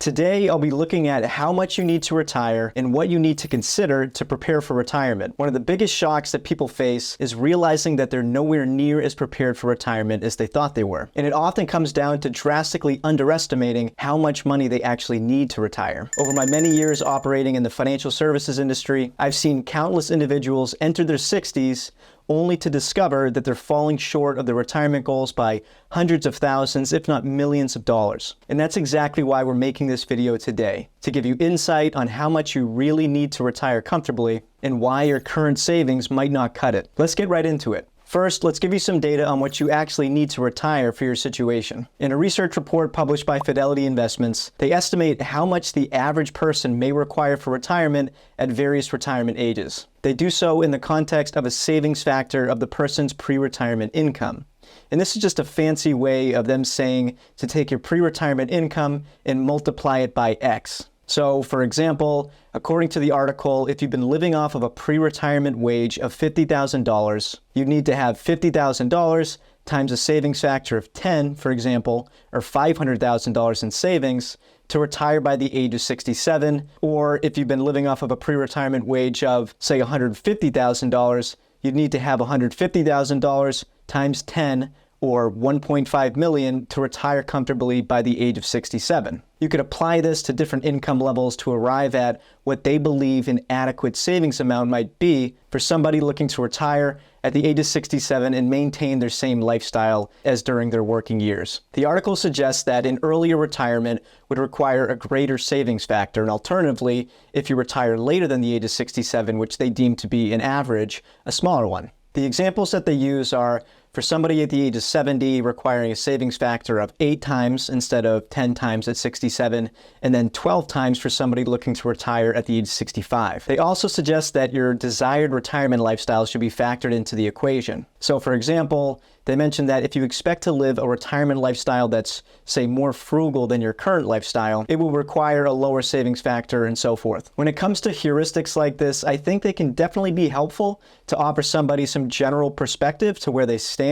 Today, I'll be looking at how much you need to retire and what you need to consider to prepare for retirement. One of the biggest shocks that people face is realizing that they're nowhere near as prepared for retirement as they thought they were. And it often comes down to drastically underestimating how much money they actually need to retire. Over my many years operating in the financial services industry, I've seen countless individuals enter their 60s only to discover that they're falling short of their retirement goals by hundreds of thousands, if not millions of dollars. And that's exactly why we're making this video today, to give you insight on how much you really need to retire comfortably and why your current savings might not cut it. Let's get right into it. First, let's give you some data on what you actually need to retire for your situation. In a research report published by Fidelity Investments, they estimate how much the average person may require for retirement at various retirement ages. They do so in the context of a savings factor of the person's pre-retirement income. And this is just a fancy way of them saying to take your pre-retirement income and multiply it by X. So, for example, according to the article, if you've been living off of a pre-retirement wage of $50,000, you'd need to have $50,000 times a savings factor of 10, for example, or $500,000 in savings to retire by the age of 67. Or if you've been living off of a pre-retirement wage of, say, $150,000, you'd need to have $150,000 times 10, or 1.5 million to retire comfortably by the age of 67. You could apply this to different income levels to arrive at what they believe an adequate savings amount might be for somebody looking to retire at the age of 67 and maintain their same lifestyle as during their working years. The article suggests that an earlier retirement would require a greater savings factor, and alternatively, if you retire later than the age of 67, which they deem to be an average, a smaller one. The examples that they use are for somebody at the age of 70 requiring a savings factor of 8 times instead of 10 times at 67, and then 12 times for somebody looking to retire at the age of 65. They also suggest that your desired retirement lifestyle should be factored into the equation. So for example, they mentioned that if you expect to live a retirement lifestyle that's, say, more frugal than your current lifestyle, it will require a lower savings factor and so forth. When it comes to heuristics like this, I think they can definitely be helpful to offer somebody some general perspective to where they stand.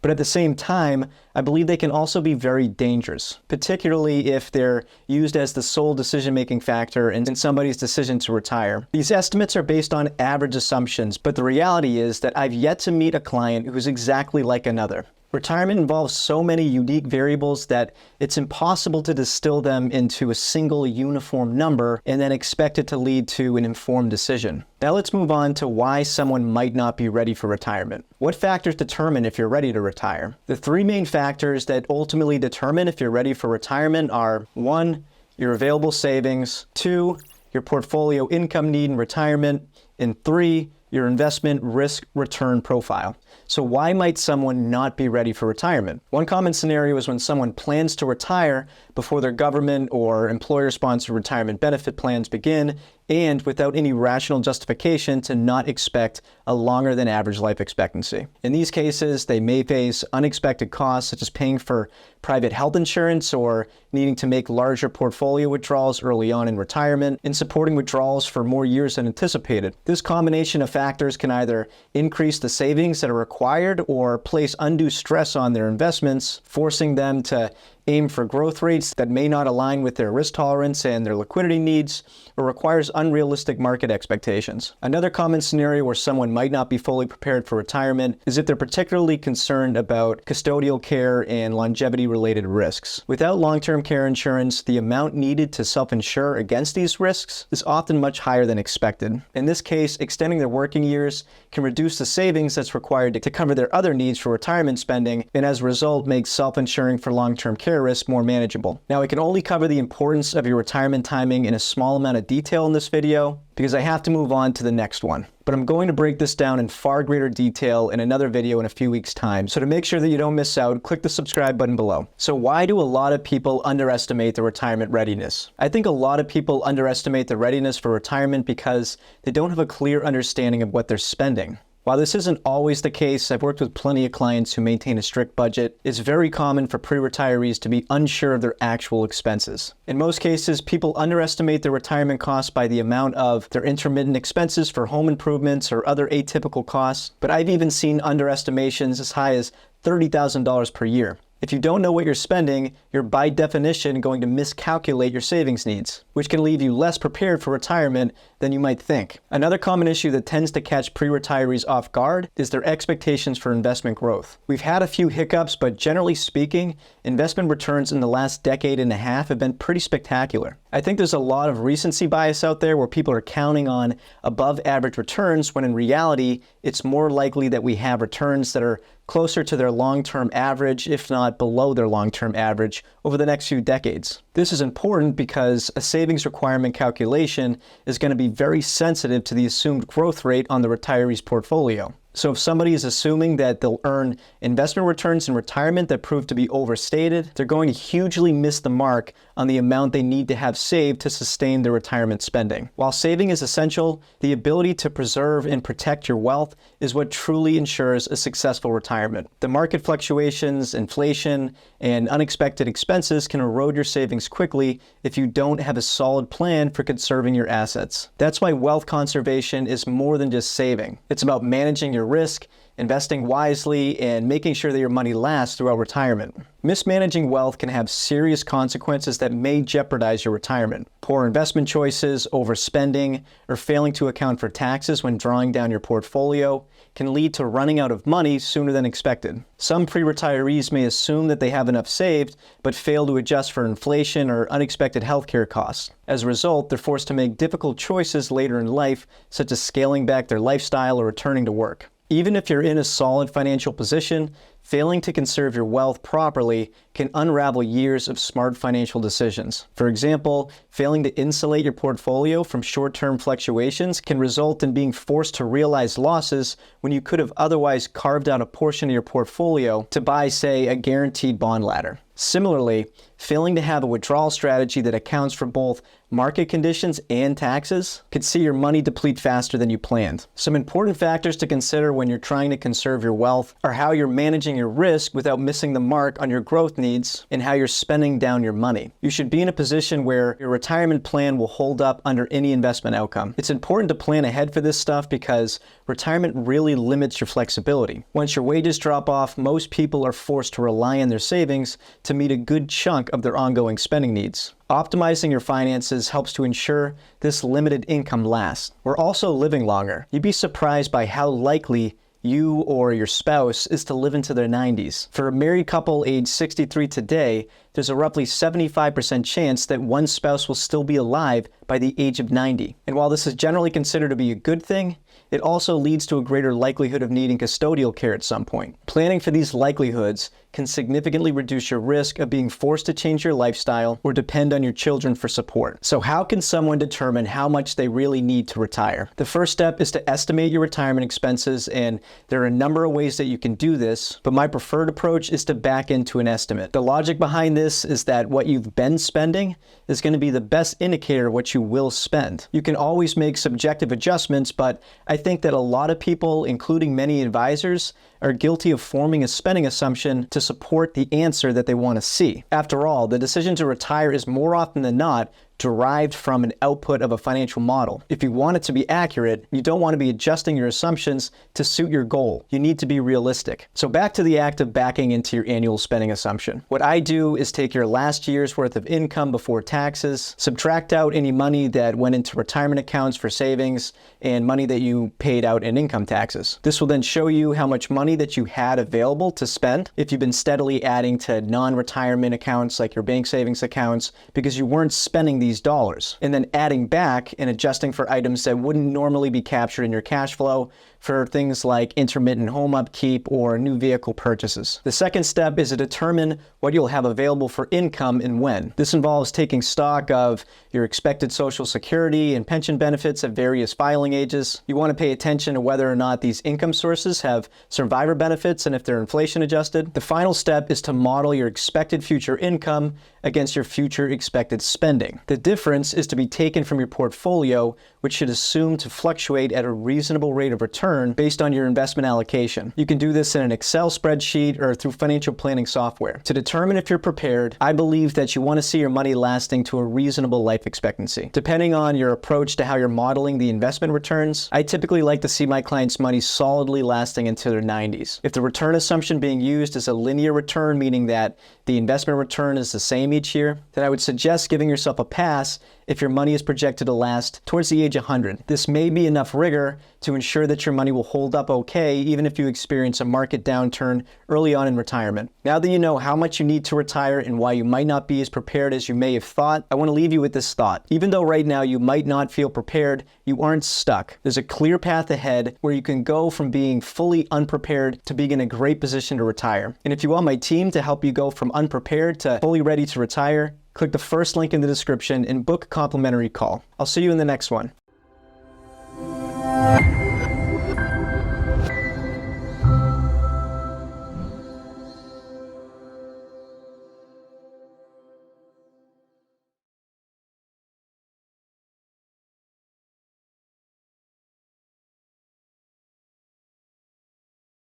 But at the same time, I believe they can also be very dangerous, particularly if they're used as the sole decision-making factor in somebody's decision to retire. These estimates are based on average assumptions, but the reality is that I've yet to meet a client who's exactly like another. Retirement involves so many unique variables that it's impossible to distill them into a single uniform number and then expect it to lead to an informed decision. Now let's move on to why someone might not be ready for retirement. What factors determine if you're ready to retire? The 3 main factors that ultimately determine if you're ready for retirement are 1, your available savings, 2, your portfolio income need in retirement, and 3, your investment risk-return profile. So why might someone not be ready for retirement? One common scenario is when someone plans to retire before their government or employer-sponsored retirement benefit plans begin, and without any rational justification to not expect a longer than average life expectancy. In these cases, they may face unexpected costs such as paying for private health insurance or needing to make larger portfolio withdrawals early on in retirement and supporting withdrawals for more years than anticipated. This combination of factors can either increase the savings that are required or place undue stress on their investments, forcing them to aim for growth rates that may not align with their risk tolerance and their liquidity needs, or requires unrealistic market expectations. Another common scenario where someone might not be fully prepared for retirement is if they're particularly concerned about custodial care and longevity-related risks. Without long-term care insurance, the amount needed to self-insure against these risks is often much higher than expected. In this case, extending their working years can reduce the savings that's required to cover their other needs for retirement spending, and as a result, make self-insuring for long-term care risk more manageable. Now, I can only cover the importance of your retirement timing in a small amount of detail in this video because I have to move on to the next one. But I'm going to break this down in far greater detail in another video in a few weeks' time. So to make sure that you don't miss out, click the subscribe button below. So why do a lot of people underestimate their retirement readiness? I think a lot of people underestimate their readiness for retirement because they don't have a clear understanding of what they're spending. While this isn't always the case, I've worked with plenty of clients who maintain a strict budget. It's very common for pre-retirees to be unsure of their actual expenses. In most cases, people underestimate their retirement costs by the amount of their intermittent expenses for home improvements or other atypical costs, but I've even seen underestimations as high as $30,000 per year. If you don't know what you're spending, you're by definition going to miscalculate your savings needs, which can leave you less prepared for retirement than you might think. Another common issue that tends to catch pre-retirees off guard is their expectations for investment growth. We've had a few hiccups, but generally speaking, investment returns in the last decade and a half have been pretty spectacular. I think there's a lot of recency bias out there where people are counting on above average returns when in reality, it's more likely that we have returns that are closer to their long-term average, if not below their long-term average, over the next few decades. This is important because a savings requirement calculation is going to be very sensitive to the assumed growth rate on the retiree's portfolio. So if somebody is assuming that they'll earn investment returns in retirement that prove to be overstated, they're going to hugely miss the mark on the amount they need to have saved to sustain their retirement spending. While saving is essential, the ability to preserve and protect your wealth is what truly ensures a successful retirement. The market fluctuations, inflation, and unexpected expenses can erode your savings quickly if you don't have a solid plan for conserving your assets. That's why wealth conservation is more than just saving. It's about managing your risk, investing wisely, and making sure that your money lasts throughout retirement. Mismanaging wealth can have serious consequences that may jeopardize your retirement. Poor investment choices, overspending, or failing to account for taxes when drawing down your portfolio can lead to running out of money sooner than expected. Some pre-retirees may assume that they have enough saved, but fail to adjust for inflation or unexpected healthcare costs. As a result, they're forced to make difficult choices later in life, such as scaling back their lifestyle or returning to work. Even if you're in a solid financial position, failing to conserve your wealth properly can unravel years of smart financial decisions. For example, failing to insulate your portfolio from short-term fluctuations can result in being forced to realize losses when you could have otherwise carved out a portion of your portfolio to buy, say, a guaranteed bond ladder. Similarly, failing to have a withdrawal strategy that accounts for both market conditions and taxes could see your money deplete faster than you planned. Some important factors to consider when you're trying to conserve your wealth are how you're managing your risk without missing the mark on your growth needs and how you're spending down your money. You should be in a position where your retirement plan will hold up under any investment outcome. It's important to plan ahead for this stuff because retirement really limits your flexibility. Once your wages drop off, most people are forced to rely on their savings to meet a good chunk of their ongoing spending needs. Optimizing your finances helps to ensure this limited income lasts. We're also living longer. You'd be surprised by how likely you or your spouse is to live into their 90s. For a married couple age 63 today, there's a roughly 75% chance that one spouse will still be alive by the age of 90. And while this is generally considered to be a good thing, it also leads to a greater likelihood of needing custodial care at some point. Planning for these likelihoods can significantly reduce your risk of being forced to change your lifestyle or depend on your children for support. So how can someone determine how much they really need to retire? The first step is to estimate your retirement expenses, and there are a number of ways that you can do this, but my preferred approach is to back into an estimate. The logic behind this is that what you've been spending is going to be the best indicator of what you will spend. You can always make subjective adjustments, but I think that a lot of people, including many advisors, are guilty of forming a spending assumption to support the answer that they want to see. After all, the decision to retire is more often than not derived from an output of a financial model. If you want it to be accurate, you don't want to be adjusting your assumptions to suit your goal. You need to be realistic. So back to the act of backing into your annual spending assumption. What I do is take your last year's worth of income before taxes, subtract out any money that went into retirement accounts for savings, and money that you paid out in income taxes. This will then show you how much money that you had available to spend if you've been steadily adding to non-retirement accounts like your bank savings accounts because you weren't spending these dollars, and then adding back and adjusting for items that wouldn't normally be captured in your cash flow for things like intermittent home upkeep or new vehicle purchases. The second step is to determine what you'll have available for income and when. This involves taking stock of your expected Social Security and pension benefits at various filing ages. You want to pay attention to whether or not these income sources have survivor benefits and if they're inflation adjusted. The final step is to model your expected future income against your future expected spending. The The difference is to be taken from your portfolio, which should assume to fluctuate at a reasonable rate of return based on your investment allocation. You can do this in an Excel spreadsheet or through financial planning software. To determine if you're prepared, I believe that you want to see your money lasting to a reasonable life expectancy. Depending on your approach to how you're modeling the investment returns, I typically like to see my clients' money solidly lasting into their 90s. If the return assumption being used is a linear return, meaning that the investment return is the same each year, then I would suggest giving yourself a pass if your money is projected to last towards the age of 100. This may be enough rigor to ensure that your money will hold up okay even if you experience a market downturn early on in retirement. Now that you know how much you need to retire and why you might not be as prepared as you may have thought, I want to leave you with this thought. Even though right now you might not feel prepared, you aren't stuck. There's a clear path ahead where you can go from being fully unprepared to being in a great position to retire. And if you want my team to help you go from unprepared to fully ready to retire, click the first link in the description and book a complimentary call. I'll see you in the next one.